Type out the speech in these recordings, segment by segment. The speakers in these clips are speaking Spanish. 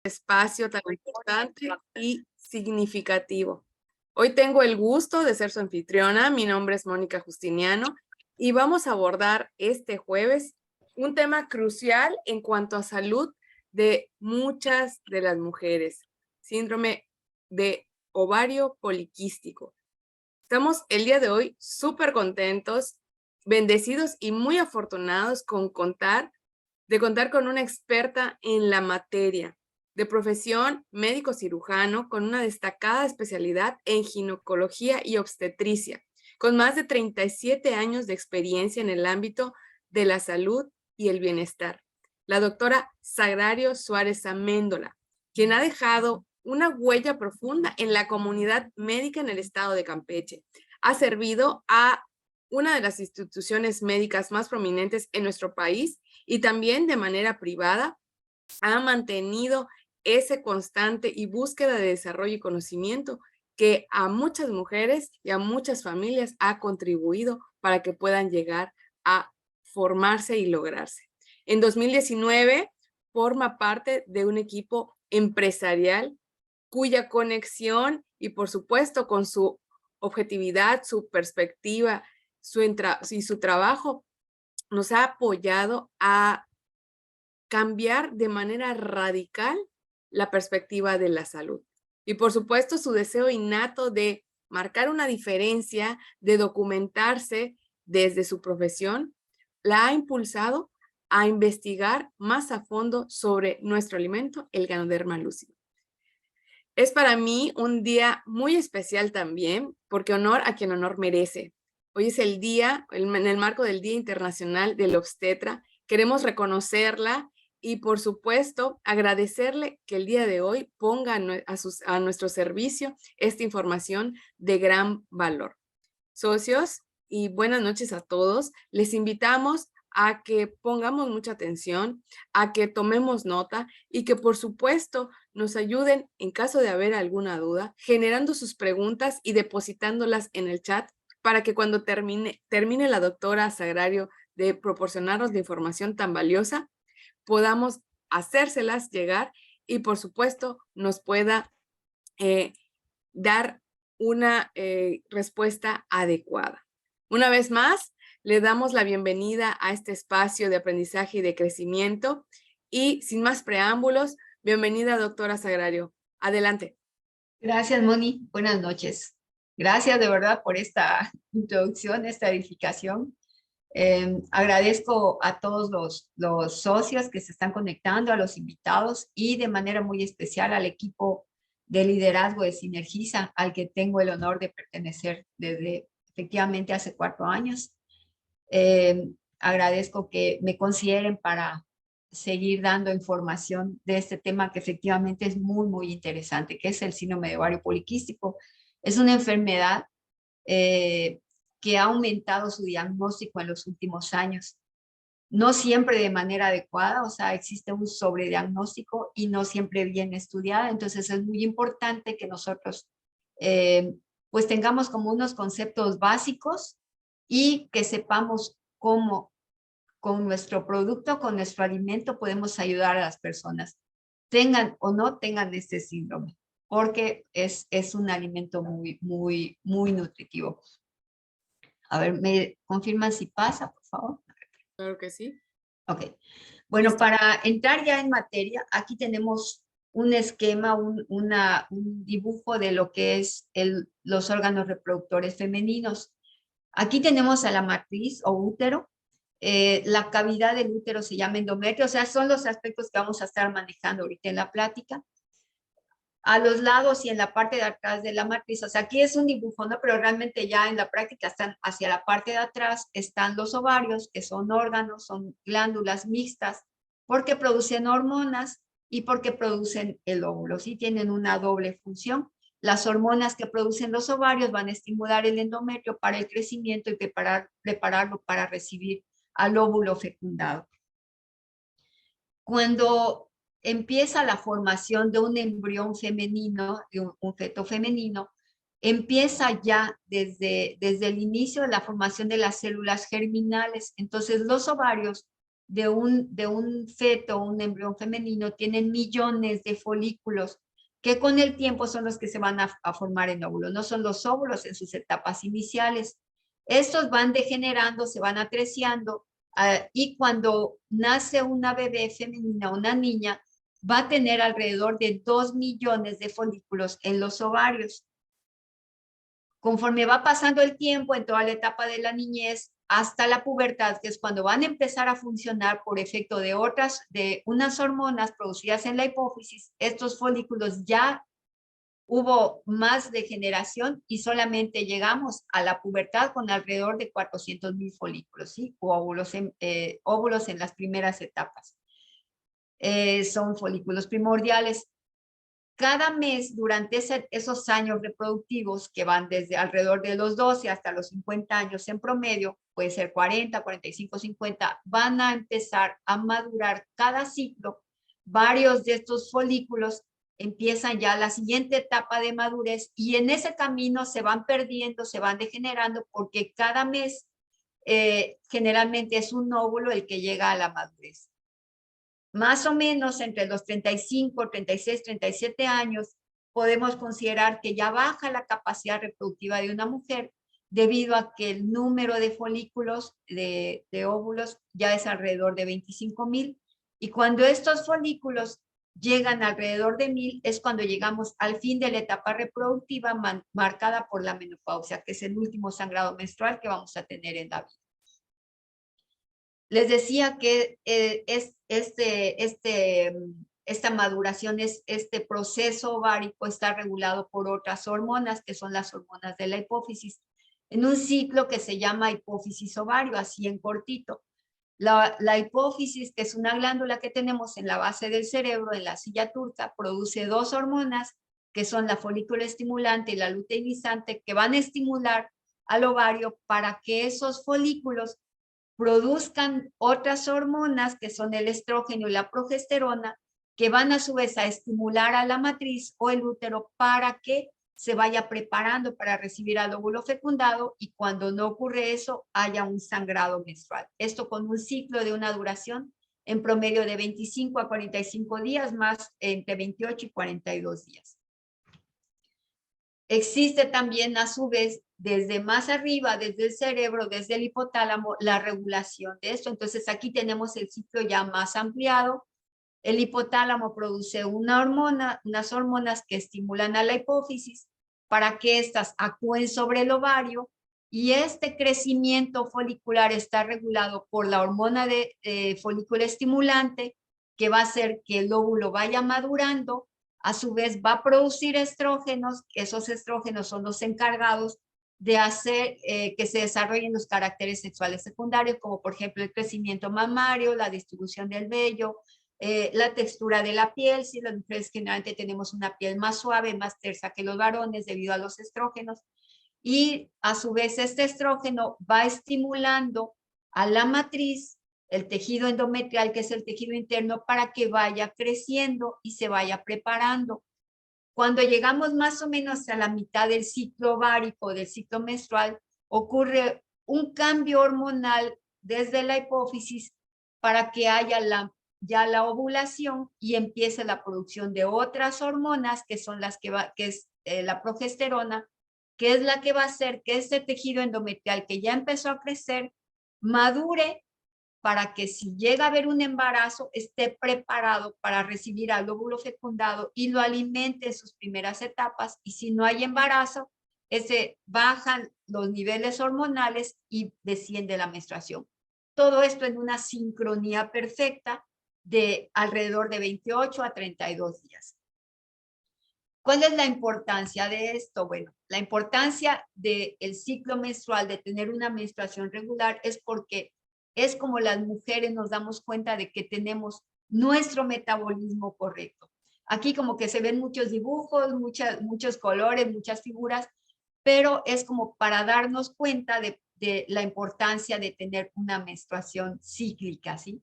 Espacio tan importante y significativo. Hoy tengo el gusto de ser su anfitriona. Mi nombre es Mónica Justiniano y vamos a abordar este jueves un tema crucial en cuanto a salud de muchas de las mujeres, síndrome de ovario poliquístico. Estamos el día de hoy súper contentos, bendecidos y muy afortunados de contar con una experta en la materia, de profesión médico cirujano con una destacada especialidad en ginecología y obstetricia, con más de 37 años de experiencia en el ámbito de la salud y el bienestar. La doctora Sagrario Suárez Améndola, quien ha dejado una huella profunda en la comunidad médica en el estado de Campeche. Ha servido a una de las instituciones médicas más prominentes en nuestro país y también de manera privada ha mantenido ese constante y búsqueda de desarrollo y conocimiento que a muchas mujeres y a muchas familias ha contribuido para que puedan llegar a formarse y lograrse. En 2019 forma parte de un equipo empresarial cuya conexión y por supuesto con su objetividad, su perspectiva y su trabajo nos ha apoyado a cambiar de manera radical la perspectiva de la salud. Y por supuesto, su deseo innato de marcar una diferencia, de documentarse desde su profesión, la ha impulsado a investigar más a fondo sobre nuestro alimento, el Ganoderma lucidum. Es para mí un día muy especial también, porque honor a quien honor merece. Hoy es el día, en el marco del Día Internacional del Obstetra, queremos reconocerla y, por supuesto, agradecerle que el día de hoy ponga a nuestro servicio esta información de gran valor. Socios, y buenas noches a todos. Les invitamos a que pongamos mucha atención, a que tomemos nota y que, por supuesto, nos ayuden en caso de haber alguna duda, generando sus preguntas y depositándolas en el chat para que cuando termine la doctora Sagrario de proporcionarnos la información tan valiosa, podamos hacérselas llegar y, por supuesto, nos pueda dar una respuesta adecuada. Una vez más, le damos la bienvenida a este espacio de aprendizaje y de crecimiento y sin más preámbulos, bienvenida doctora Sagrario. Adelante. Gracias, Moni. Buenas noches. Gracias de verdad por esta introducción, esta edificación. Agradezco a todos los socios que se están conectando, a los invitados y de manera muy especial al equipo de liderazgo de Sinergiza, al que tengo el honor de pertenecer desde efectivamente hace 4 años. Agradezco que me consideren para seguir dando información de este tema que efectivamente es muy, muy interesante, que es el síndrome de ovario poliquístico. Es una enfermedad que ha aumentado su diagnóstico en los últimos años. No siempre de manera adecuada, o sea, existe un sobrediagnóstico y no siempre bien estudiada, entonces es muy importante que nosotros pues tengamos como unos conceptos básicos y que sepamos cómo con nuestro producto, con nuestro alimento podemos ayudar a las personas, tengan o no tengan este síndrome, porque es un alimento muy, muy, muy nutritivo. A ver, ¿me confirman si pasa, por favor? Claro que sí. Ok. Bueno, Listo. para entrar ya en materia, aquí tenemos un esquema, un dibujo de lo que es los órganos reproductores femeninos. Aquí tenemos a la matriz o útero. La cavidad del útero se llama endometrio, o sea, son los aspectos que vamos a estar manejando ahorita en la plática. A los lados y en la parte de atrás de la matriz, o sea, aquí es un dibujo, ¿no? Pero realmente ya en la práctica están hacia la parte de atrás, están los ovarios, que son órganos, son glándulas mixtas, porque producen hormonas y porque producen el óvulo, ¿sí? Tienen una doble función. Las hormonas que producen los ovarios van a estimular el endometrio para el crecimiento y prepararlo para recibir al óvulo fecundado. Cuando empieza la formación de un embrión femenino, de un feto femenino, empieza ya desde el inicio de la formación de las células germinales. Entonces los ovarios de un feto, un embrión femenino, tienen millones de folículos que con el tiempo son los que se van a formar en óvulos, no son los óvulos en sus etapas iniciales. Estos van degenerando, se van atreciando, y cuando nace una bebé femenina, una niña, va a tener alrededor de 2 millones de folículos en los ovarios. Conforme va pasando el tiempo en toda la etapa de la niñez hasta la pubertad, que es cuando van a empezar a funcionar por efecto de unas hormonas producidas en la hipófisis, estos folículos ya hubo más degeneración y solamente llegamos a la pubertad con alrededor de 400,000 folículos, ¿sí? O óvulos en las primeras etapas. Son folículos primordiales. Cada mes durante esos años reproductivos que van desde alrededor de los 12 hasta los 50 años en promedio, puede ser 40, 45, 50, van a empezar a madurar cada ciclo. Varios de estos folículos empiezan ya la siguiente etapa de madurez y en ese camino se van perdiendo, se van degenerando porque cada mes generalmente es un óvulo el que llega a la madurez. Más o menos entre los 35, 36, 37 años, podemos considerar que ya baja la capacidad reproductiva de una mujer debido a que el número de folículos, de óvulos, ya es alrededor de 25,000. Y cuando estos folículos llegan alrededor de 1,000, es cuando llegamos al fin de la etapa reproductiva marcada por la menopausia, que es el último sangrado menstrual que vamos a tener en la vida. Les decía que esta maduración, este proceso ovárico está regulado por otras hormonas, que son las hormonas de la hipófisis, en un ciclo que se llama hipófisis ovario, así en cortito. La hipófisis, que es una glándula que tenemos en la base del cerebro, en la silla turca, produce dos hormonas, que son la folículo estimulante y la luteinizante, que van a estimular al ovario para que esos folículos produzcan otras hormonas que son el estrógeno y la progesterona, que van a su vez a estimular a la matriz o el útero para que se vaya preparando para recibir al óvulo fecundado y cuando no ocurre eso, haya un sangrado menstrual. Esto con un ciclo de una duración en promedio de 25 a 45 días, más entre 28 y 42 días. Existe también a su vez desde más arriba, desde el cerebro, desde el hipotálamo, la regulación de esto. Entonces aquí tenemos el ciclo ya más ampliado. El hipotálamo produce unas hormonas que estimulan a la hipófisis para que éstas actúen sobre el ovario y este crecimiento folicular está regulado por la hormona de folículo estimulante que va a hacer que el óvulo vaya madurando. A su vez va a producir estrógenos, esos estrógenos son los encargados de hacer que se desarrollen los caracteres sexuales secundarios, como por ejemplo el crecimiento mamario, la distribución del vello, la textura de la piel. Si las mujeres generalmente tenemos una piel más suave, más tersa que los varones debido a los estrógenos. Y a su vez este estrógeno va estimulando a la matriz, el tejido endometrial, que es el tejido interno, para que vaya creciendo y se vaya preparando. Cuando llegamos más o menos a la mitad del ciclo ovárico, del ciclo menstrual, ocurre un cambio hormonal desde la hipófisis para que haya ya la ovulación y empiece la producción de otras hormonas que son las que es la progesterona, que es la que va a hacer que este tejido endometrial que ya empezó a crecer madure para que si llega a haber un embarazo esté preparado para recibir al óvulo fecundado y lo alimente en sus primeras etapas, y si no hay embarazo, bajan los niveles hormonales y desciende la menstruación. Todo esto en una sincronía perfecta de alrededor de 28 a 32 días. ¿Cuál es la importancia de esto? Bueno, la importancia del ciclo menstrual, de tener una menstruación regular, es porque es como las mujeres nos damos cuenta de que tenemos nuestro metabolismo correcto. Aquí como que se ven muchos dibujos, muchos colores, muchas figuras, pero es como para darnos cuenta de la importancia de tener una menstruación cíclica, ¿sí?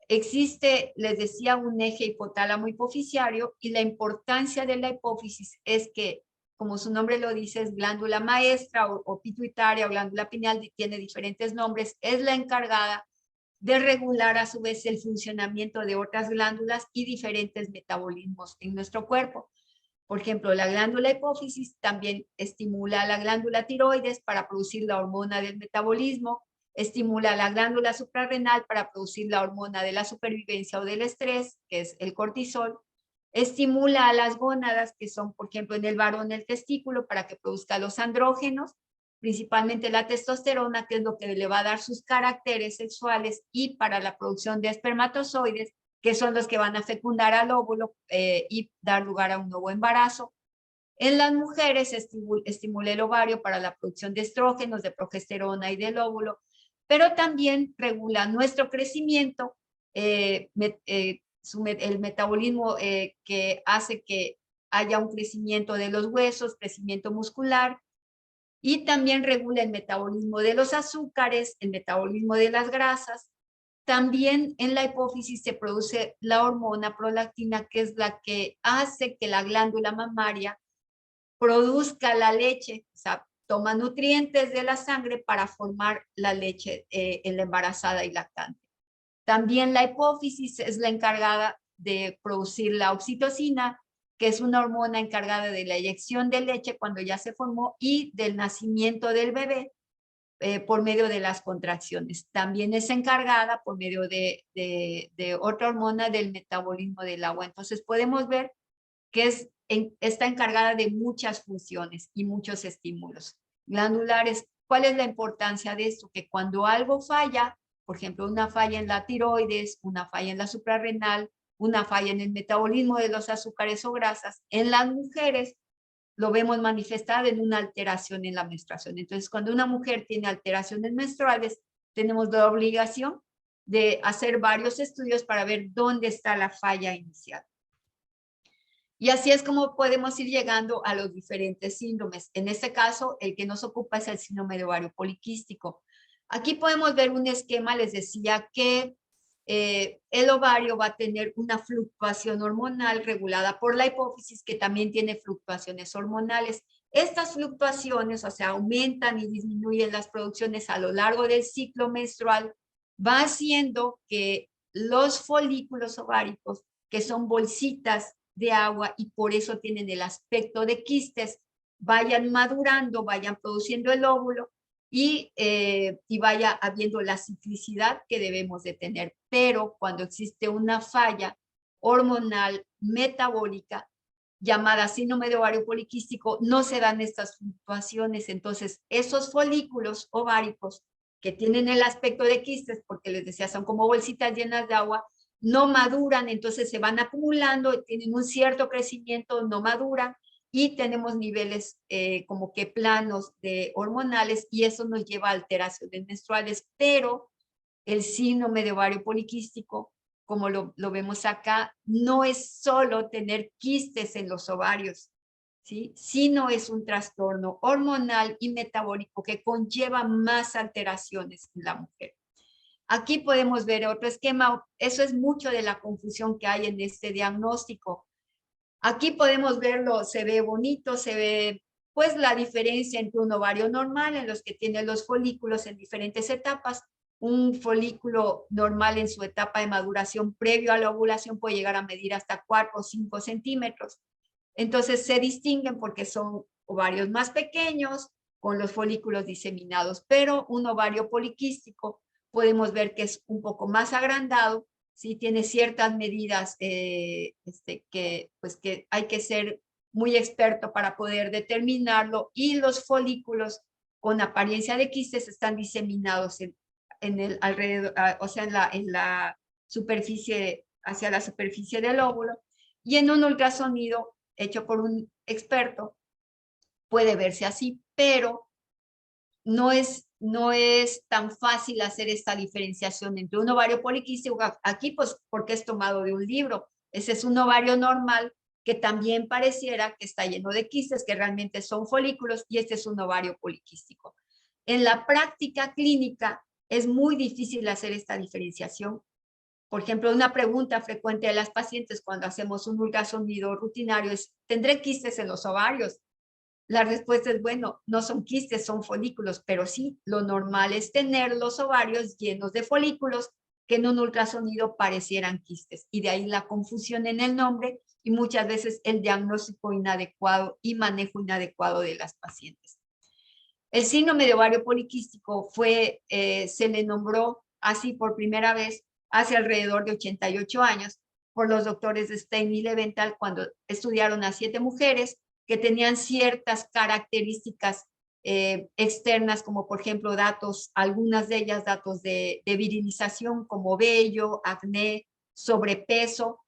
Existe, les decía, un eje hipotálamo hipoficiario y la importancia de la hipófisis es que, como su nombre lo dice, es glándula maestra o pituitaria o glándula pineal, tiene diferentes nombres, es la encargada de regular a su vez el funcionamiento de otras glándulas y diferentes metabolismos en nuestro cuerpo. Por ejemplo, la glándula hipófisis también estimula la glándula tiroides para producir la hormona del metabolismo, estimula la glándula suprarrenal para producir la hormona de la supervivencia o del estrés, que es el cortisol, estimula a las gónadas, que son, por ejemplo, en el varón el testículo, para que produzca los andrógenos, principalmente la testosterona, que es lo que le va a dar sus caracteres sexuales, y para la producción de espermatozoides, que son los que van a fecundar al óvulo y dar lugar a un nuevo embarazo. En las mujeres estimula el ovario para la producción de estrógenos, de progesterona y del óvulo, pero también regula nuestro crecimiento, el metabolismo que hace que haya un crecimiento de los huesos, crecimiento muscular, y también regula el metabolismo de los azúcares, el metabolismo de las grasas. También en la hipófisis se produce la hormona prolactina, que es la que hace que la glándula mamaria produzca la leche, o sea, toma nutrientes de la sangre para formar la leche en la embarazada y lactante. También la hipófisis es la encargada de producir la oxitocina, que es una hormona encargada de la eyección de leche cuando ya se formó y del nacimiento del bebé por medio de las contracciones. También es encargada por medio de otra hormona del metabolismo del agua. Entonces podemos ver que está encargada de muchas funciones y muchos estímulos glandulares. ¿Cuál es la importancia de esto? Que cuando algo falla, por ejemplo, una falla en la tiroides, una falla en la suprarrenal, una falla en el metabolismo de los azúcares o grasas, en las mujeres lo vemos manifestado en una alteración en la menstruación. Entonces, cuando una mujer tiene alteraciones menstruales, tenemos la obligación de hacer varios estudios para ver dónde está la falla inicial. Y así es como podemos ir llegando a los diferentes síndromes. En este caso, el que nos ocupa es el síndrome de ovario poliquístico. Aquí podemos ver un esquema, les decía que el ovario va a tener una fluctuación hormonal regulada por la hipófisis, que también tiene fluctuaciones hormonales. Estas fluctuaciones, o sea, aumentan y disminuyen las producciones a lo largo del ciclo menstrual, va haciendo que los folículos ováricos, que son bolsitas de agua y por eso tienen el aspecto de quistes, vayan madurando, vayan produciendo el óvulo y vaya habiendo la ciclicidad que debemos de tener. Pero cuando existe una falla hormonal metabólica llamada síndrome de ovario poliquístico, no se dan estas fluctuaciones. Entonces, esos folículos ováricos que tienen el aspecto de quistes, porque les decía, son como bolsitas llenas de agua, no maduran, entonces se van acumulando, tienen un cierto crecimiento, no maduran, y tenemos niveles como que planos de hormonales, y eso nos lleva a alteraciones menstruales. Pero el síndrome de ovario poliquístico, como lo vemos acá, no es solo tener quistes en los ovarios, ¿sí? Sino es un trastorno hormonal y metabólico que conlleva más alteraciones en la mujer. Aquí podemos ver otro esquema. Eso es mucho de la confusión que hay en este diagnóstico. Aquí podemos verlo, se ve bonito, se ve pues la diferencia entre un ovario normal en los que tiene los folículos en diferentes etapas. Un folículo normal en su etapa de maduración previo a la ovulación puede llegar a medir hasta 4 o 5 centímetros. Entonces se distinguen porque son ovarios más pequeños con los folículos diseminados, pero un ovario poliquístico podemos ver que es un poco más agrandado, ¿sí? Tiene ciertas medidas que hay que ser muy experto para poder determinarlo, y los folículos con apariencia de quistes están diseminados en el alrededor, o sea, en la superficie, hacia la superficie del óvulo, y en un ultrasonido hecho por un experto puede verse así, pero no es tan fácil hacer esta diferenciación entre un ovario poliquístico. Aquí, pues, porque es tomado de un libro. Ese es un ovario normal que también pareciera que está lleno de quistes, que realmente son folículos, y este es un ovario poliquístico. En la práctica clínica es muy difícil hacer esta diferenciación. Por ejemplo, una pregunta frecuente de las pacientes cuando hacemos un ultrasonido rutinario es: ¿tendré quistes en los ovarios? La respuesta es: bueno, no son quistes, son folículos, pero sí, lo normal es tener los ovarios llenos de folículos que en un ultrasonido parecieran quistes. Y de ahí la confusión en el nombre y muchas veces el diagnóstico inadecuado y manejo inadecuado de las pacientes. El síndrome de ovario poliquístico se le nombró así por primera vez hace alrededor de 88 años por los doctores Stein y Leventhal cuando estudiaron a 7 mujeres que tenían ciertas características externas, como por ejemplo algunas de ellas datos de virilización como vello, acné, sobrepeso,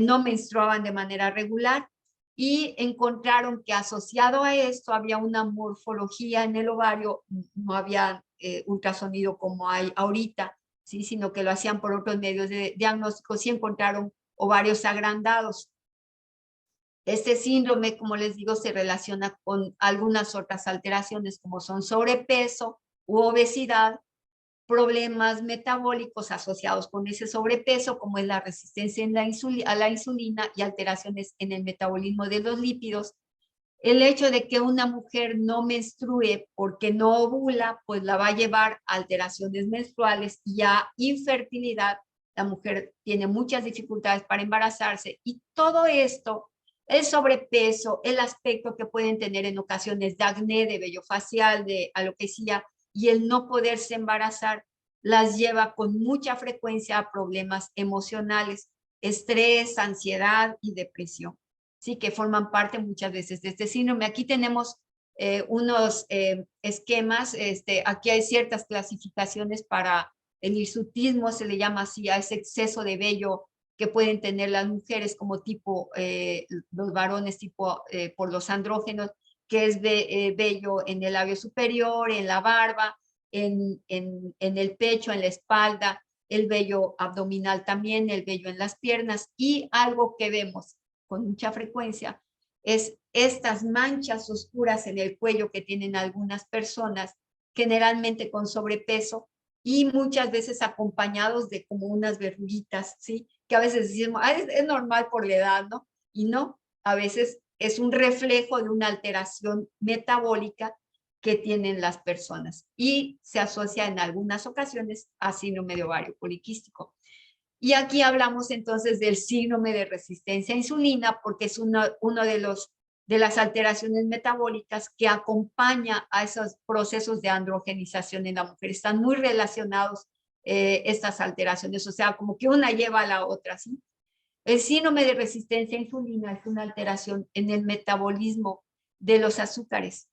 no menstruaban de manera regular y encontraron que asociado a esto había una morfología en el ovario, no había ultrasonido como hay ahorita, ¿sí? Sino que lo hacían por otros medios de diagnóstico, y encontraron ovarios agrandados. Este síndrome, como les digo, se relaciona con algunas otras alteraciones como son sobrepeso u obesidad, problemas metabólicos asociados con ese sobrepeso, como es la resistencia a la insulina y alteraciones en el metabolismo de los lípidos. El hecho de que una mujer no menstrue porque no ovula, pues la va a llevar a alteraciones menstruales y a infertilidad. La mujer tiene muchas dificultades para embarazarse y todo esto, el sobrepeso, el aspecto que pueden tener en ocasiones de acné, de vello facial, de alopecia y el no poderse embarazar, las lleva con mucha frecuencia a problemas emocionales, estrés, ansiedad y depresión. Sí, que forman parte muchas veces de este síndrome. Aquí tenemos unos esquemas, aquí hay ciertas clasificaciones para el hirsutismo, se le llama así a ese exceso de vello que pueden tener las mujeres como tipo, los varones tipo por los andrógenos, que es vello en el labio superior, en la barba, en el pecho, en la espalda, el vello abdominal también, el vello en las piernas y algo que vemos con mucha frecuencia es estas manchas oscuras en el cuello que tienen algunas personas, generalmente con sobrepeso y muchas veces acompañados de como unas verruguitas, ¿sí? Que a veces decimos, es normal por la edad, ¿no? Y no, a veces es un reflejo de una alteración metabólica que tienen las personas y se asocia en algunas ocasiones a síndrome de ovario poliquístico. Y aquí hablamos entonces del síndrome de resistencia a insulina porque es uno de las alteraciones metabólicas que acompaña a esos procesos de androgenización en la mujer. Están muy relacionados estas alteraciones, o sea, como que una lleva a la otra, ¿sí? El síndrome de resistencia a insulina es una alteración en el metabolismo de los azúcares.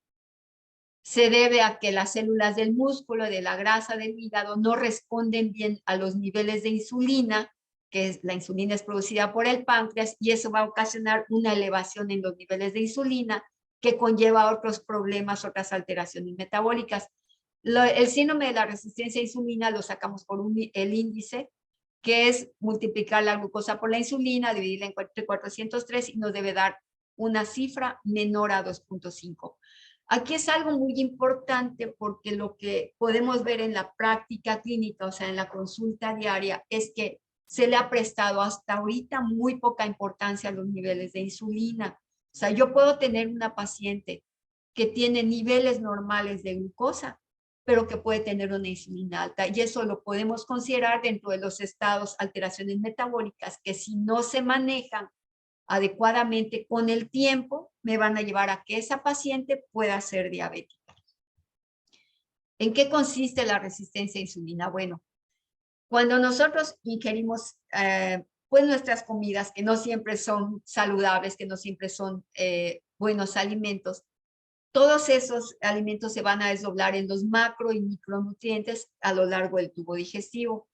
Se debe a que las células del músculo, de la grasa del hígado, no responden bien a los niveles de insulina, la insulina es producida por el páncreas, y eso va a ocasionar una elevación en los niveles de insulina, que conlleva otros problemas, otras alteraciones metabólicas. El síndrome de la resistencia a insulina lo sacamos por el índice, que es multiplicar la glucosa por la insulina, dividirla entre 403 y nos debe dar una cifra menor a 2.5. Aquí es algo muy importante porque lo que podemos ver en la práctica clínica, o sea, en la consulta diaria, es que se le ha prestado hasta ahorita muy poca importancia a los niveles de insulina. O sea, yo puedo tener una paciente que tiene niveles normales de glucosa, pero que puede tener una insulina alta. Y eso lo podemos considerar dentro de los estados, alteraciones metabólicas, que si no se manejan adecuadamente con el tiempo, me van a llevar a que esa paciente pueda ser diabética. ¿En qué consiste la resistencia a insulina? Bueno, cuando nosotros ingerimos pues nuestras comidas, que no siempre son saludables, que no siempre son buenos alimentos, todos esos alimentos se van a desdoblar en los macro y micronutrientes a lo largo del tubo digestivo.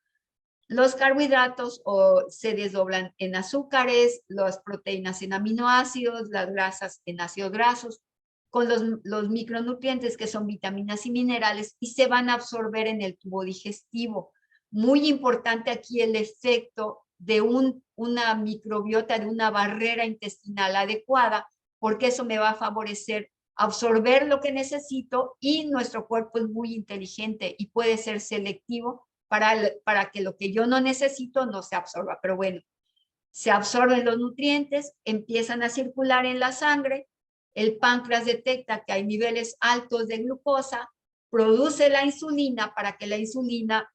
Los carbohidratos se desdoblan en azúcares, las proteínas en aminoácidos, las grasas en ácidos grasos, con los micronutrientes que son vitaminas y minerales y se van a absorber en el tubo digestivo. Muy importante aquí el efecto de una microbiota, de una barrera intestinal adecuada, porque eso me va a favorecer absorber lo que necesito y nuestro cuerpo es muy inteligente y puede ser selectivo para que lo que yo no necesito no se absorba. Pero bueno, se absorben los nutrientes, empiezan a circular en la sangre, el páncreas detecta que hay niveles altos de glucosa, produce la insulina para que la insulina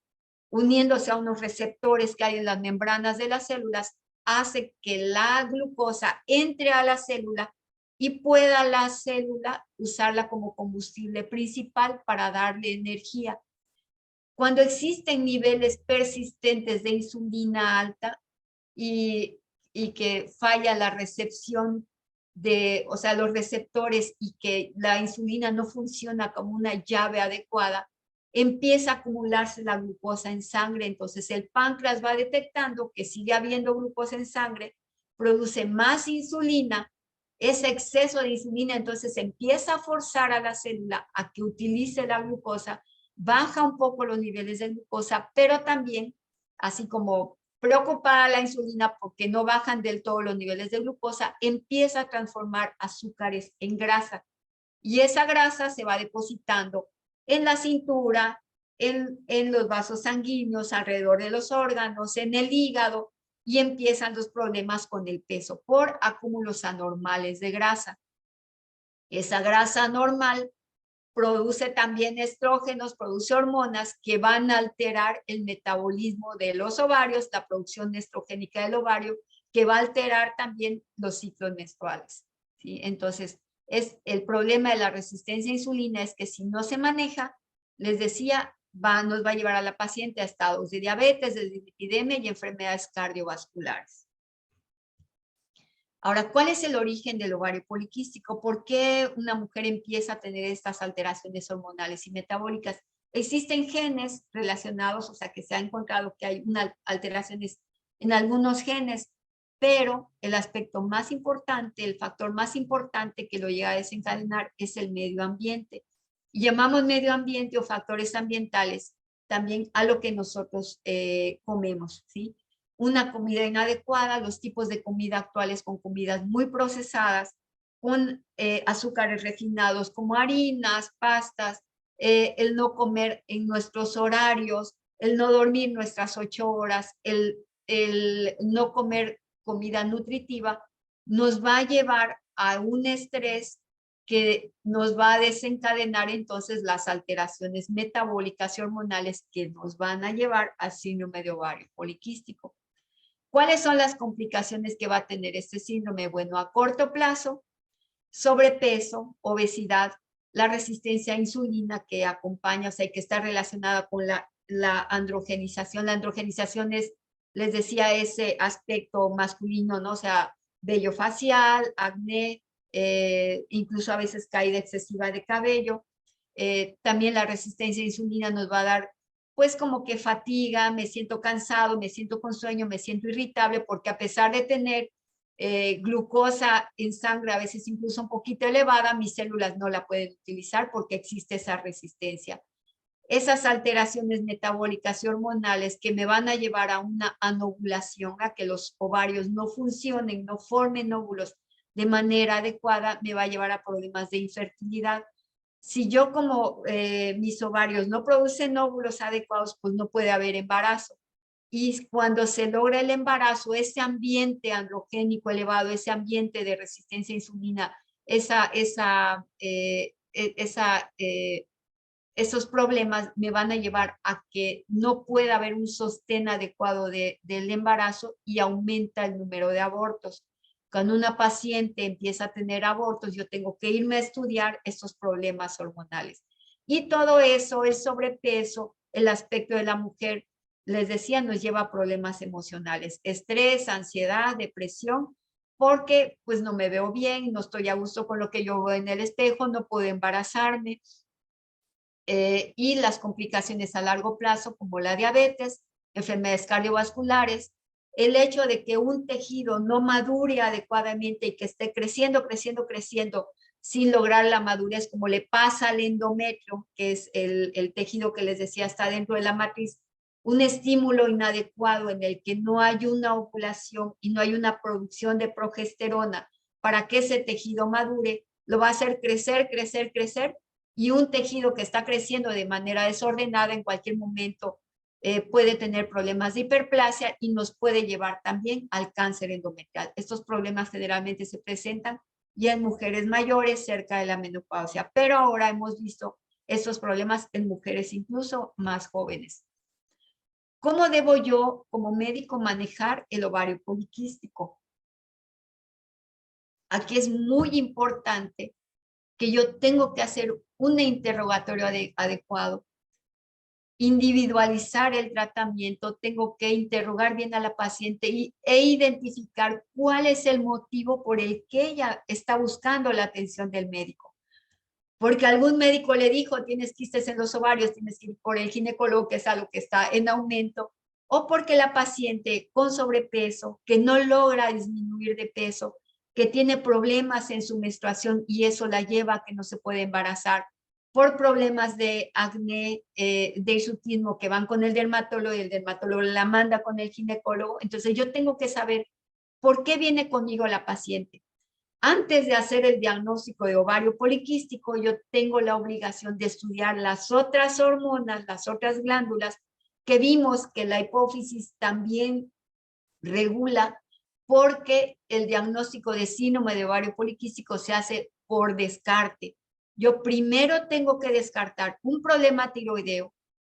uniéndose a unos receptores que hay en las membranas de las células, hace que la glucosa entre a la célula y pueda la célula usarla como combustible principal para darle energía. Cuando existen niveles persistentes de insulina alta y que falla la recepción o sea, los receptores y que la insulina no funciona como una llave adecuada, empieza a acumularse la glucosa en sangre. Entonces el páncreas va detectando que sigue habiendo glucosa en sangre, produce más insulina, ese exceso de insulina entonces empieza a forzar a la célula a que utilice la glucosa, baja un poco los niveles de glucosa, pero también, así como preocupada la insulina porque no bajan del todo los niveles de glucosa, empieza a transformar azúcares en grasa. Y esa grasa se va depositando en la cintura, en los vasos sanguíneos, alrededor de los órganos, en el hígado, y empiezan los problemas con el peso por acúmulos anormales de grasa. Esa grasa anormal produce también estrógenos, produce hormonas que van a alterar el metabolismo de los ovarios, la producción estrogénica del ovario, que va a alterar también los ciclos menstruales, ¿sí? Entonces, el problema de la resistencia a insulina es que si no se maneja, les decía, nos va a llevar a la paciente a estados de diabetes, de dislipidemia y enfermedades cardiovasculares. Ahora, ¿cuál es el origen del ovario poliquístico? ¿Por qué una mujer empieza a tener estas alteraciones hormonales y metabólicas? Existen genes relacionados, o sea, que se ha encontrado que hay unas alteraciones en algunos genes, pero el aspecto más importante, el factor más importante que lo llega a desencadenar es el medio ambiente. Y llamamos medio ambiente o factores ambientales también a lo que nosotros comemos, ¿sí? Una comida inadecuada, los tipos de comida actuales con comidas muy procesadas, con azúcares refinados como harinas, pastas, el no comer en nuestros horarios, el no dormir nuestras 8 horas, el no comer comida nutritiva, nos va a llevar a un estrés que nos va a desencadenar entonces las alteraciones metabólicas y hormonales que nos van a llevar al síndrome de ovario poliquístico. ¿Cuáles son las complicaciones que va a tener este síndrome? Bueno, a corto plazo, sobrepeso, obesidad, la resistencia a insulina que acompaña, o sea, que está relacionada con la androgenización. La androgenización es, les decía, ese aspecto masculino, ¿no? O sea, vello facial, acné, incluso a veces caída excesiva de cabello. También la resistencia a insulina nos va a dar pues como que fatiga, me siento cansado, me siento con sueño, me siento irritable, porque a pesar de tener glucosa en sangre, a veces incluso un poquito elevada, mis células no la pueden utilizar porque existe esa resistencia. Esas alteraciones metabólicas y hormonales que me van a llevar a una anovulación, a que los ovarios no funcionen, no formen óvulos de manera adecuada, me va a llevar a problemas de infertilidad. Si yo como mis ovarios no producen óvulos adecuados, pues no puede haber embarazo. Y cuando se logra el embarazo, ese ambiente androgénico elevado, ese ambiente de resistencia a insulina, esos problemas me van a llevar a que no pueda haber un sostén adecuado del embarazo y aumenta el número de abortos. Cuando una paciente empieza a tener abortos, yo tengo que irme a estudiar estos problemas hormonales. Y todo eso, el sobrepeso, el aspecto de la mujer, les decía, nos lleva a problemas emocionales, estrés, ansiedad, depresión, porque pues no me veo bien, no estoy a gusto con lo que yo veo en el espejo, no puedo embarazarme, y las complicaciones a largo plazo como la diabetes, enfermedades cardiovasculares, el hecho de que un tejido no madure adecuadamente y que esté creciendo, creciendo, creciendo sin lograr la madurez, como le pasa al endometrio, que es el tejido que les decía está dentro de la matriz, un estímulo inadecuado en el que no hay una ovulación y no hay una producción de progesterona para que ese tejido madure, lo va a hacer crecer, crecer, crecer, y un tejido que está creciendo de manera desordenada en cualquier momento puede tener problemas de hiperplasia y nos puede llevar también al cáncer endometrial. Estos problemas generalmente se presentan ya en mujeres mayores cerca de la menopausia, pero ahora hemos visto estos problemas en mujeres incluso más jóvenes. ¿Cómo debo yo, como médico, manejar el ovario poliquístico? Aquí es muy importante que yo tengo que hacer un interrogatorio adecuado, individualizar el tratamiento, tengo que interrogar bien a la paciente e identificar cuál es el motivo por el que ella está buscando la atención del médico. Porque algún médico le dijo, tienes quistes en los ovarios, tienes que ir por el ginecólogo, que es algo que está en aumento, o porque la paciente con sobrepeso, que no logra disminuir de peso, que tiene problemas en su menstruación y eso la lleva a que no se puede embarazar, por problemas de acné, de hirsutismo, que van con el dermatólogo y el dermatólogo la manda con el ginecólogo. Entonces yo tengo que saber por qué viene conmigo la paciente. Antes de hacer el diagnóstico de ovario poliquístico, yo tengo la obligación de estudiar las otras hormonas, las otras glándulas, que vimos que la hipófisis también regula, porque el diagnóstico de síndrome de ovario poliquístico se hace por descarte. Yo primero tengo que descartar un problema tiroideo,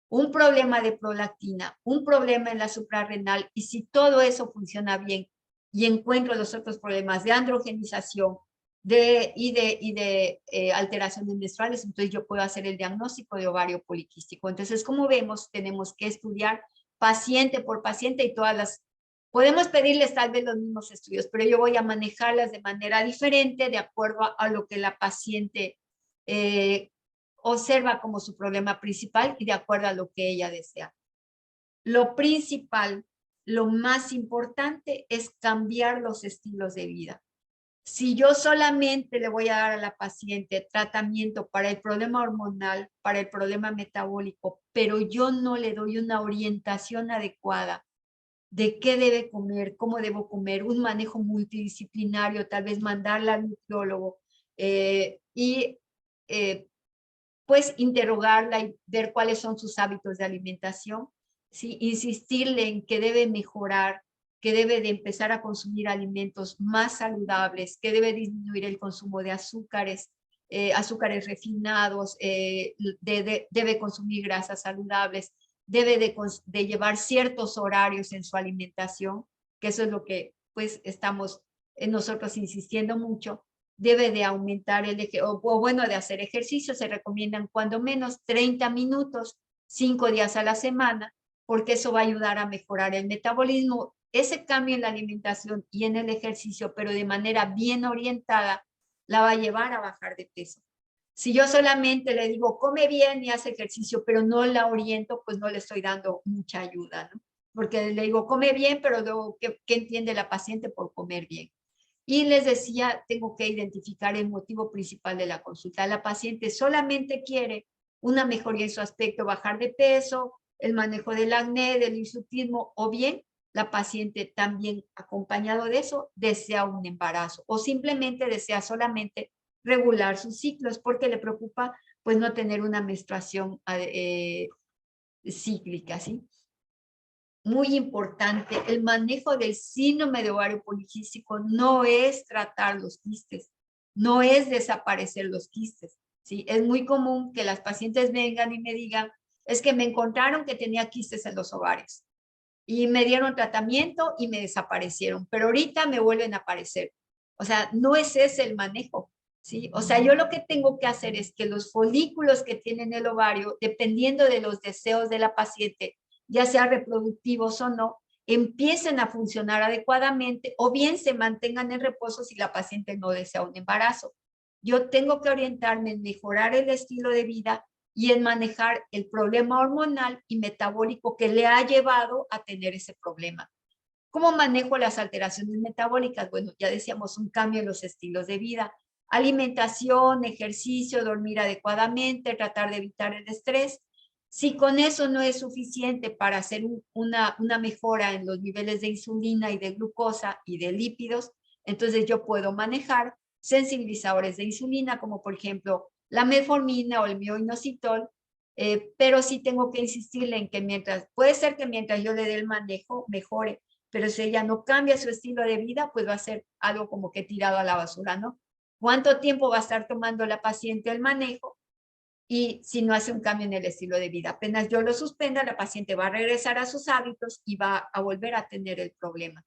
un problema de prolactina, un problema en la suprarrenal, y si todo eso funciona bien y encuentro los otros problemas de androgenización y de alteraciones menstruales, entonces yo puedo hacer el diagnóstico de ovario poliquístico. Entonces, como vemos, tenemos que estudiar paciente por paciente y todas las... Podemos pedirles tal vez los mismos estudios, pero yo voy a manejarlas de manera diferente de acuerdo a lo que la paciente observa como su problema principal y de acuerdo a lo que ella desea. Lo principal, lo más importante es cambiar los estilos de vida. Si yo solamente le voy a dar a la paciente tratamiento para el problema hormonal, para el problema metabólico, pero yo no le doy una orientación adecuada de qué debe comer, cómo debo comer, un manejo multidisciplinario, tal vez mandarla al nutriólogo y pues interrogarla y ver cuáles son sus hábitos de alimentación, ¿sí? Insistirle en que debe mejorar, que debe de empezar a consumir alimentos más saludables, que debe disminuir el consumo de azúcares, azúcares refinados, debe consumir grasas saludables, debe de llevar ciertos horarios en su alimentación, que eso es lo que pues estamos nosotros insistiendo mucho. Debe de aumentar o bueno, de hacer ejercicio. Se recomiendan cuando menos 30 minutos, 5 días a la semana, porque eso va a ayudar a mejorar el metabolismo. Ese cambio en la alimentación y en el ejercicio, pero de manera bien orientada, la va a llevar a bajar de peso. Si yo solamente le digo, come bien y hace ejercicio, pero no la oriento, pues no le estoy dando mucha ayuda, ¿no? Porque le digo, come bien, pero luego, ¿qué entiende la paciente por comer bien? Y les decía, tengo que identificar el motivo principal de la consulta. La paciente solamente quiere una mejoría en su aspecto, bajar de peso, el manejo del acné, del hirsutismo, o bien la paciente también acompañado de eso desea un embarazo o simplemente desea solamente regular sus ciclos porque le preocupa pues no tener una menstruación cíclica, ¿sí? Muy importante, el manejo del síndrome de ovario poliquístico no es tratar los quistes, no es desaparecer los quistes, ¿sí? Es muy común que las pacientes vengan y me digan, es que me encontraron que tenía quistes en los ovarios y me dieron tratamiento y me desaparecieron, pero ahorita me vuelven a aparecer. O sea, no es ese el manejo, ¿sí? O sea, yo lo que tengo que hacer es que los folículos que tienen el ovario, dependiendo de los deseos de la paciente, ya sea reproductivos o no, empiecen a funcionar adecuadamente o bien se mantengan en reposo si la paciente no desea un embarazo. Yo tengo que orientarme en mejorar el estilo de vida y en manejar el problema hormonal y metabólico que le ha llevado a tener ese problema. ¿Cómo manejo las alteraciones metabólicas? Bueno, ya decíamos un cambio en los estilos de vida, alimentación, ejercicio, dormir adecuadamente, tratar de evitar el estrés. Si con eso no es suficiente para hacer una mejora en los niveles de insulina y de glucosa y de lípidos, entonces yo puedo manejar sensibilizadores de insulina, como por ejemplo la metformina o el mioinositol, pero sí tengo que insistirle en que puede ser que mientras yo le dé el manejo, mejore, pero si ella no cambia su estilo de vida, pues va a ser algo como que tirado a la basura, ¿no? ¿Cuánto tiempo va a estar tomando la paciente el manejo? y si no hace un cambio en el estilo de vida. Apenas yo lo suspenda, la paciente va a regresar a sus hábitos y va a volver a tener el problema.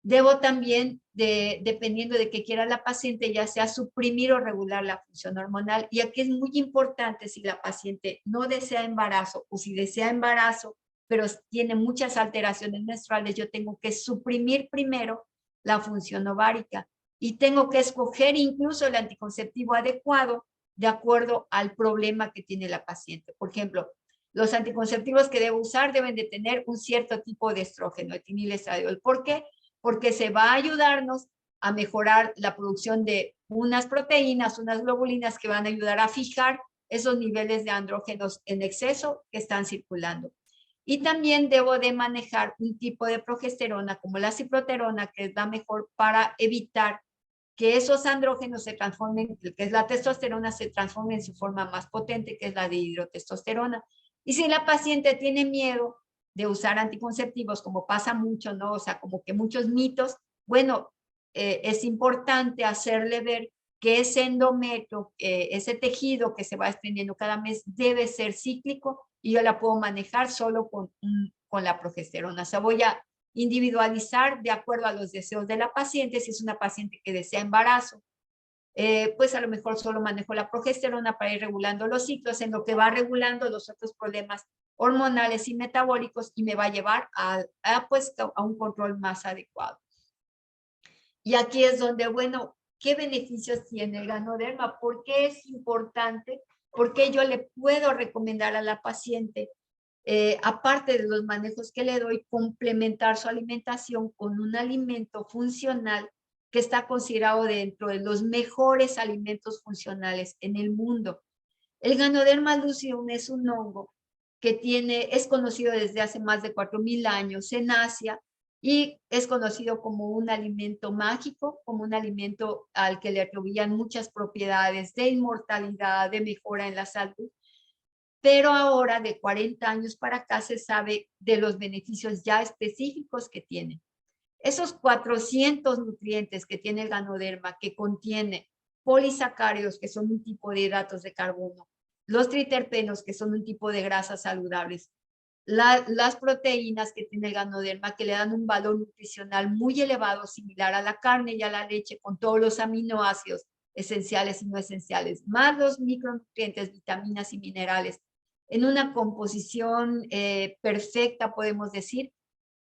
Debo también, dependiendo de qué quiera la paciente, ya sea suprimir o regular la función hormonal. Y aquí es muy importante si la paciente no desea embarazo o si desea embarazo, pero tiene muchas alteraciones menstruales, yo tengo que suprimir primero la función ovárica y tengo que escoger incluso el anticonceptivo adecuado de acuerdo al problema que tiene la paciente. Por ejemplo, los anticonceptivos que debo usar deben de tener un cierto tipo de estrógeno, etinilestradiol. ¿Por qué? Porque se va a ayudarnos a mejorar la producción de unas proteínas, unas globulinas que van a ayudar a fijar esos niveles de andrógenos en exceso que están circulando. Y también debo de manejar un tipo de progesterona como la ciproterona, que es la mejor para evitar que esos andrógenos se transformen, que es la testosterona, se transforme en su forma más potente, que es la de hidrotestosterona. Y si la paciente tiene miedo de usar anticonceptivos, como pasa mucho, ¿no? O sea, como que muchos mitos, bueno, es importante hacerle ver que ese endometrio, ese tejido que se va extendiendo cada mes debe ser cíclico y yo la puedo manejar solo con la progesterona. O sea, voy a individualizar de acuerdo a los deseos de la paciente. Si es una paciente que desea embarazo, pues a lo mejor solo manejo la progesterona para ir regulando los ciclos, en lo que va regulando los otros problemas hormonales y metabólicos y me va a llevar pues, a un control más adecuado. Y aquí es donde, bueno, ¿qué beneficios tiene el Ganoderma? ¿Por qué es importante? ¿Por qué yo le puedo recomendar a la paciente, aparte de los manejos que le doy, complementar su alimentación con un alimento funcional que está considerado dentro de los mejores alimentos funcionales en el mundo? El Ganoderma lucidum es un hongo que es conocido desde hace más de 4.000 años en Asia y es conocido como un alimento mágico, como un alimento al que le atribuían muchas propiedades de inmortalidad, de mejora en la salud. Pero ahora, de 40 años para acá, se sabe de los beneficios ya específicos que tiene. Esos 400 nutrientes que tiene el Ganoderma, que contiene polisacáridos, que son un tipo de hidratos de carbono, los triterpenos, que son un tipo de grasas saludables, las proteínas que tiene el Ganoderma, que le dan un valor nutricional muy elevado, similar a la carne y a la leche, con todos los aminoácidos esenciales y no esenciales, más los micronutrientes, vitaminas y minerales, en una composición perfecta, podemos decir.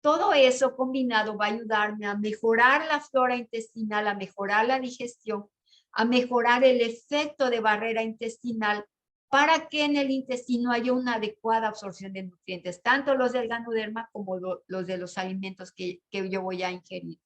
Todo eso combinado va a ayudarme a mejorar la flora intestinal, a mejorar la digestión, a mejorar el efecto de barrera intestinal para que en el intestino haya una adecuada absorción de nutrientes, tanto los del Ganoderma como los de los alimentos que yo voy a ingerir.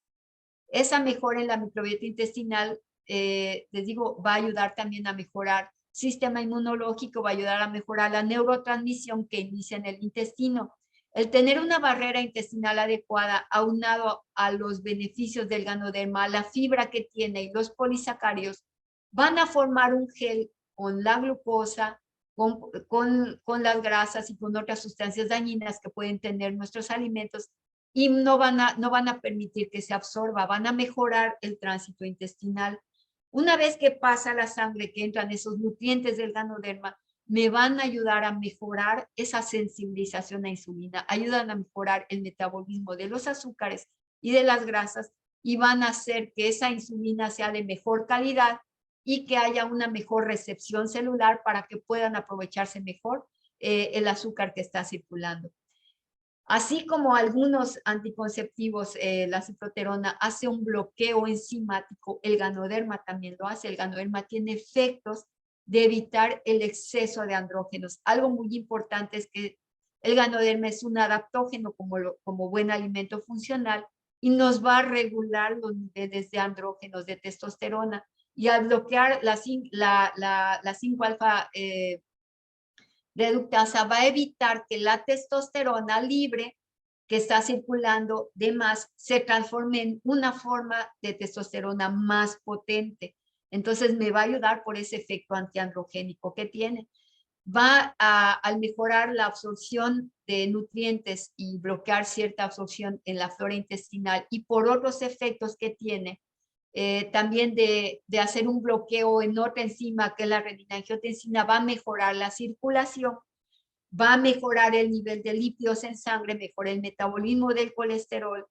Esa mejora en la microbiota intestinal, les digo, va a ayudar también a mejorar sistema inmunológico, va a ayudar a mejorar la neurotransmisión que inicia en el intestino. El tener una barrera intestinal adecuada, aunado a los beneficios del Ganoderma, la fibra que tiene y los polisacáridos, van a formar un gel con la glucosa, con las grasas y con otras sustancias dañinas que pueden tener nuestros alimentos y no van a permitir que se absorba, van a mejorar el tránsito intestinal. Una vez que pasa la sangre, que entran esos nutrientes del Ganoderma, me van a ayudar a mejorar esa sensibilización a insulina, ayudan a mejorar el metabolismo de los azúcares y de las grasas y van a hacer que esa insulina sea de mejor calidad y que haya una mejor recepción celular para que puedan aprovecharse mejor el azúcar que está circulando. Así como algunos anticonceptivos, la ciproterona hace un bloqueo enzimático, el Ganoderma también lo hace. El Ganoderma tiene efectos de evitar el exceso de andrógenos. Algo muy importante es que el Ganoderma es un adaptógeno como buen alimento funcional y nos va a regular los niveles de andrógenos, de testosterona, y al bloquear la 5-alfa reductasa va a evitar que la testosterona libre que está circulando de más se transforme en una forma de testosterona más potente. Entonces me va a ayudar por ese efecto antiandrogénico que tiene. Al mejorar la absorción de nutrientes y bloquear cierta absorción en la flora intestinal y por otros efectos que tiene, también de hacer un bloqueo en otra enzima que es la renina-angiotensina, va a mejorar la circulación, va a mejorar el nivel de lípidos en sangre, mejora el metabolismo del colesterol,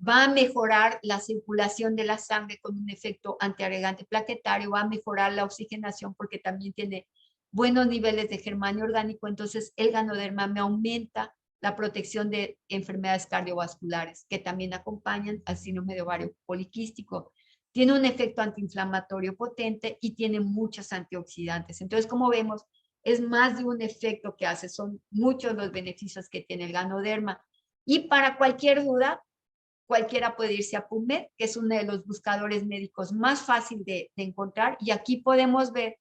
va a mejorar la circulación de la sangre con un efecto antiagregante plaquetario, va a mejorar la oxigenación porque también tiene buenos niveles de germanio orgánico, entonces el Ganoderma me aumenta la protección de enfermedades cardiovasculares que también acompañan al síndrome de ovario poliquístico. Tiene un efecto antiinflamatorio potente y tiene muchos antioxidantes. Entonces, como vemos, es más de un efecto que hace, son muchos los beneficios que tiene el Ganoderma. Y para cualquier duda, cualquiera puede irse a PubMed, que es uno de los buscadores médicos más fácil de encontrar, y aquí podemos ver,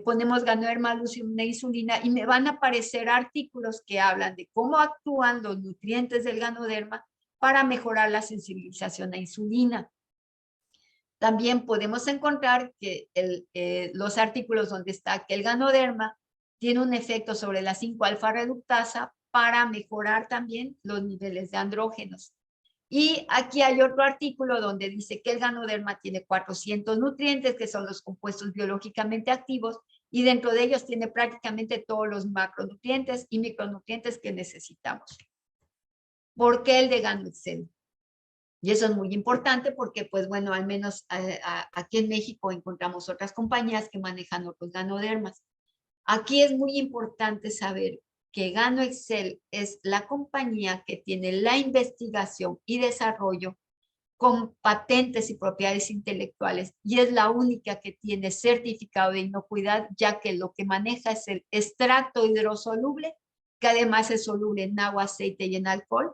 ponemos Ganoderma lucidum e insulina y me van a aparecer artículos que hablan de cómo actúan los nutrientes del Ganoderma para mejorar la sensibilización a insulina. También podemos encontrar que los artículos donde está que el Ganoderma tiene un efecto sobre la 5-alfa reductasa para mejorar también los niveles de andrógenos. Y aquí hay otro artículo donde dice que el Ganoderma tiene 400 nutrientes, que son los compuestos biológicamente activos, y dentro de ellos tiene prácticamente todos los macronutrientes y micronutrientes que necesitamos. ¿Por qué el de GanoExcel? Y eso es muy importante porque, pues bueno, al menos aquí en México encontramos otras compañías que manejan otros ganodermas. Aquí es muy importante saber que GanoExcel es la compañía que tiene la investigación y desarrollo con patentes y propiedades intelectuales y es la única que tiene certificado de inocuidad, ya que lo que maneja es el extracto hidrosoluble, que además es soluble en agua, aceite y en alcohol,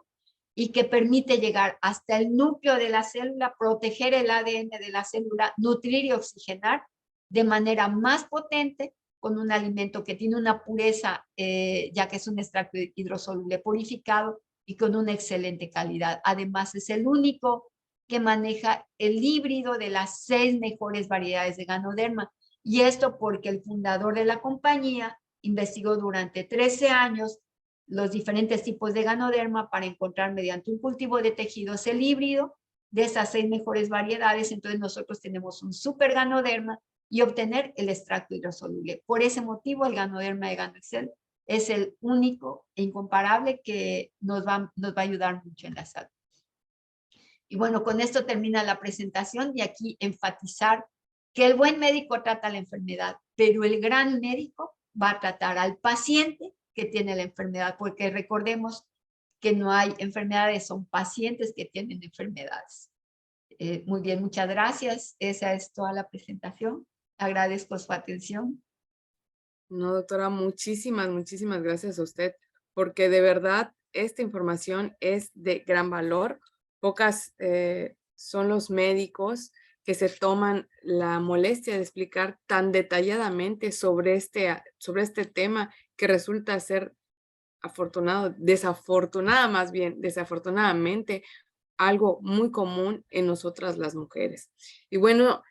y que permite llegar hasta el núcleo de la célula, proteger el ADN de la célula, nutrir y oxigenar de manera más potente con un alimento que tiene una pureza, ya que es un extracto hidrosoluble purificado y con una excelente calidad. Además, es el único que maneja el híbrido de las 6 mejores variedades de Ganoderma. Y esto porque el fundador de la compañía investigó durante 13 años los diferentes tipos de Ganoderma para encontrar mediante un cultivo de tejidos el híbrido de esas 6 mejores variedades. Entonces nosotros tenemos un super Ganoderma y obtener el extracto hidrosoluble. Por ese motivo el Ganoderma de GanoExcel es el único e incomparable que nos va a ayudar mucho en la salud. Y bueno, con esto termina la presentación y aquí enfatizar que el buen médico trata la enfermedad, pero el gran médico va a tratar al paciente que tiene la enfermedad, porque recordemos que no hay enfermedades, son pacientes que tienen enfermedades. Muy bien, muchas gracias. Esa es toda la presentación. Agradezco su atención. No, doctora, muchísimas gracias a usted, porque de verdad esta información es de gran valor. Pocas son los médicos que se toman la molestia de explicar tan detalladamente sobre este tema que resulta ser desafortunadamente, algo muy común en nosotras las mujeres. Y bueno,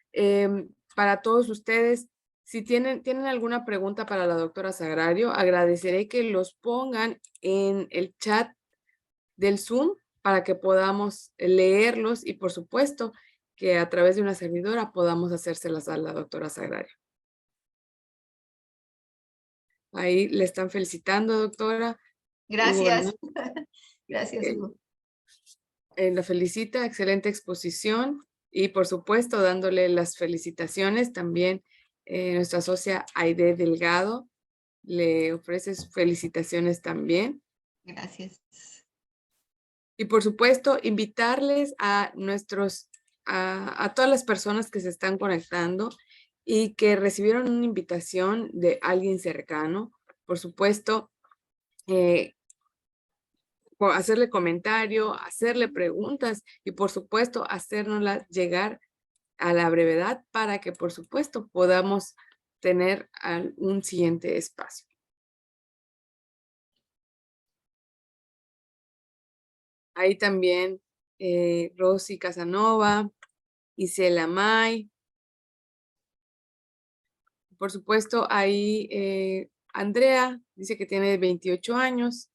para todos ustedes, si tienen alguna pregunta para la doctora Sagrario, agradeceré que los pongan en el chat del Zoom para que podamos leerlos y, por supuesto, que a través de una servidora podamos hacérselas a la doctora Sagrario. Ahí le están felicitando, doctora. Gracias. Hugo, Gracias, Hugo. la felicita, excelente exposición y por supuesto dándole las felicitaciones también nuestra socia Aide Delgado le ofrece sus felicitaciones también. Gracias. Y por supuesto invitarles a a todas las personas que se están conectando y que recibieron una invitación de alguien cercano, por supuesto, hacerle comentario, hacerle preguntas y por supuesto hacérnoslas llegar a la brevedad para que por supuesto podamos tener un siguiente espacio. Ahí también Rosy Casanova, Isela May, por supuesto ahí Andrea dice que tiene 28 años.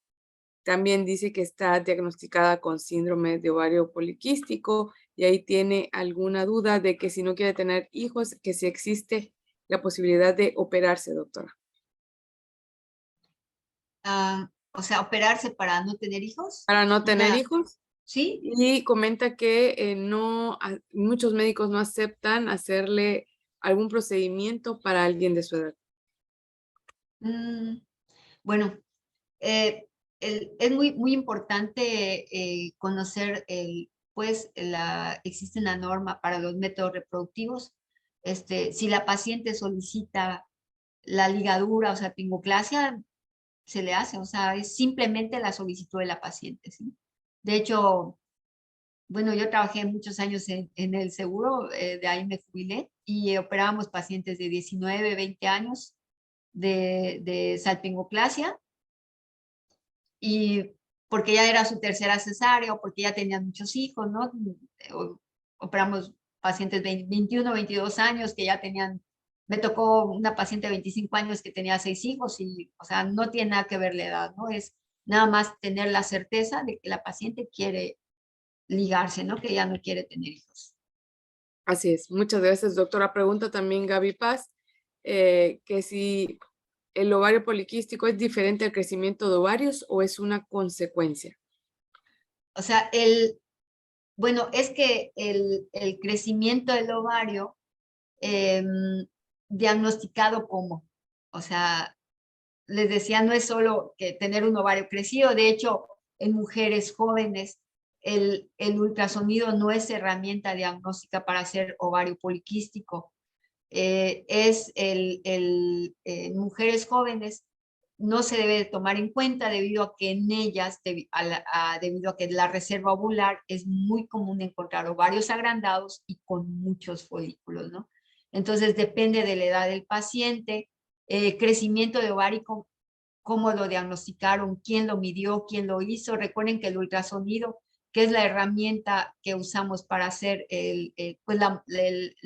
También dice que está diagnosticada con síndrome de ovario poliquístico, y ahí tiene alguna duda de que si no quiere tener hijos, que si existe la posibilidad de operarse, doctora. O sea, operarse para no tener hijos. Para no tener Una, hijos. ¿sí? Y comenta que muchos médicos no aceptan hacerle algún procedimiento para alguien de su edad. Mm, bueno, es muy importante conocer pues existe una norma para los métodos reproductivos. Si la paciente solicita la ligadura, o sea, pingoclasia, se le hace, o sea, es simplemente la solicitud de la paciente, ¿sí? De hecho, bueno, yo trabajé muchos años en el seguro, de ahí me jubilé y operábamos pacientes de 19, 20 años de salpingoclasia y porque ya era su tercera cesárea o porque ya tenían muchos hijos, ¿no? Operamos pacientes de 21, 22 años que ya tenían, me tocó una paciente de 25 años que tenía 6 hijos y, o sea, no tiene nada que ver la edad, ¿no? Es nada más tener la certeza de que la paciente quiere ligarse, ¿no? Que ya no quiere tener hijos. Así es. Muchas gracias, doctora. Pregunta también Gaby Paz, que si el ovario poliquístico es diferente al crecimiento de ovarios o es una consecuencia. O sea, bueno, es que el crecimiento del ovario, em, diagnosticado como, o sea, les decía, no es solo que tener un ovario crecido, de hecho, en mujeres jóvenes, el ultrasonido no es herramienta diagnóstica para hacer ovario poliquístico. En mujeres jóvenes no se debe de tomar en cuenta debido a que en ellas, debido a que la reserva ovular es muy común encontrar ovarios agrandados y con muchos folículos, ¿no? Entonces depende de la edad del paciente, crecimiento de ovario, cómo lo diagnosticaron, quién lo midió, quién lo hizo. Recuerden que el ultrasonido, que es la herramienta que usamos para hacer pues la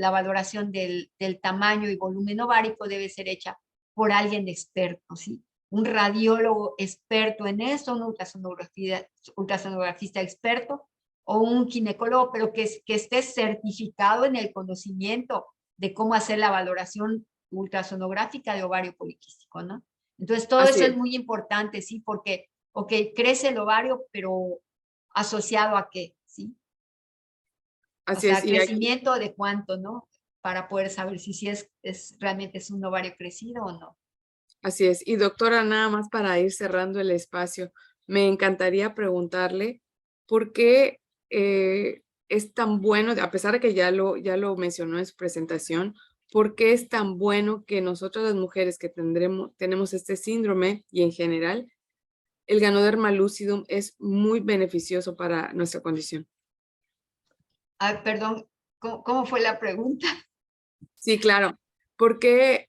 valoración del tamaño y volumen ovárico, debe ser hecha por alguien experto, ¿sí? Un radiólogo experto en eso, un ultrasonografista experto o un ginecólogo, pero que esté certificado en el conocimiento de cómo hacer la valoración ultrasonográfica de ovario poliquístico, ¿no? Entonces, todo Así eso es es. muy importante, ¿sí? Porque, ok, crece el ovario, pero ¿asociado a qué? ¿Sí? O Así es. sea, Y aquí, crecimiento de cuánto, ¿no? Para poder saber si realmente es un ovario crecido o no. así es. Y doctora, nada más para ir cerrando el espacio, me encantaría preguntarle por qué es tan bueno, a pesar de que ya lo mencionó en su presentación, por qué es tan bueno que nosotras las mujeres que tenemos este síndrome y en general, el Ganoderma lucidum es muy beneficioso para nuestra condición. Ah, perdón, ¿cómo fue la pregunta? Sí, claro. Por qué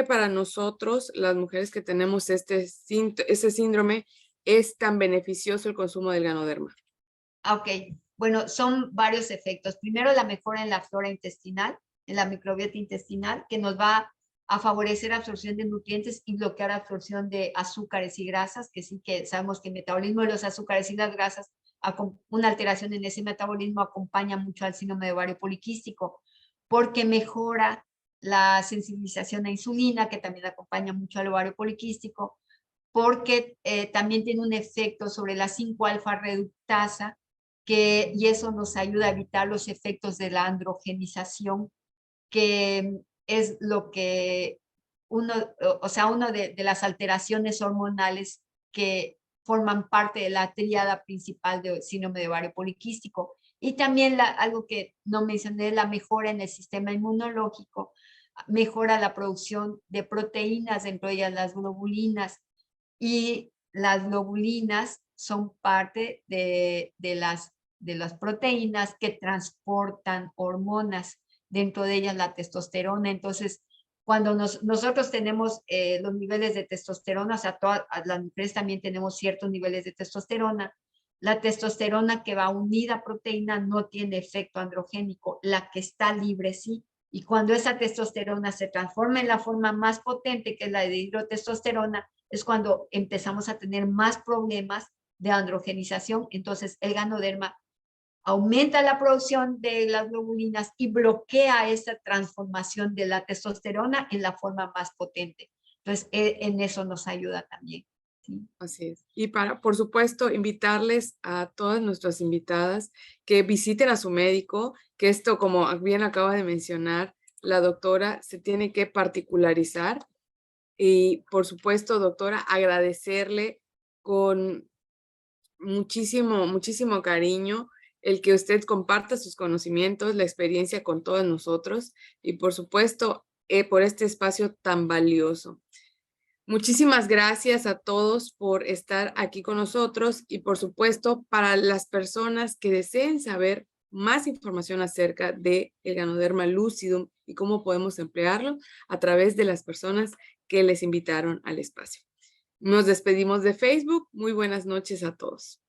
para nosotros, las mujeres que tenemos ese síndrome, es tan beneficioso el consumo del Ganoderma? Ah, ok, bueno, son varios efectos. Primero, la mejora en la flora intestinal, en la microbiota intestinal, que nos va a favorecer absorción de nutrientes y bloquear absorción de azúcares y grasas, que sí que sabemos que el metabolismo de los azúcares y las grasas, una alteración en ese metabolismo acompaña mucho al síndrome de ovario poliquístico, porque mejora la sensibilización a insulina, que también acompaña mucho al ovario poliquístico, porque también tiene un efecto sobre la 5-alfa reductasa, y eso nos ayuda a evitar los efectos de la androgenización, que es lo que o sea, una de las alteraciones hormonales que forman parte de la tríada principal de síndrome de ovario poliquístico. Y también algo que no mencioné, la mejora en el sistema inmunológico, mejora la producción de proteínas, dentro de ellas las globulinas, y las globulinas son parte de las proteínas que transportan hormonas, dentro de ellas la testosterona. Entonces, cuando nosotros tenemos los niveles de testosterona, o sea, todas las mujeres también tenemos ciertos niveles de testosterona, la testosterona que va unida a proteína no tiene efecto androgénico, la que está libre sí. Y cuando esa testosterona se transforma en la forma más potente, que es la de hidrotestosterona, es cuando empezamos a tener más problemas de androgenización. Entonces, el Ganoderma aumenta la producción de las globulinas y bloquea esa transformación de la testosterona en la forma más potente. Entonces, en eso nos ayuda también. ¿Sí? Así es. Y por supuesto, invitarles a todas nuestras invitadas que visiten a su médico, que esto, como bien acaba de mencionar la doctora, se tiene que particularizar. Y por supuesto, doctora, agradecerle con muchísimo cariño el que usted comparta sus conocimientos, la experiencia con todos nosotros y por supuesto, por este espacio tan valioso. Muchísimas gracias a todos por estar aquí con nosotros y por supuesto para las personas que deseen saber más información acerca de el Ganoderma lucidum y cómo podemos emplearlo a través de las personas que les invitaron al espacio. Nos despedimos de Facebook. Muy buenas noches a todos.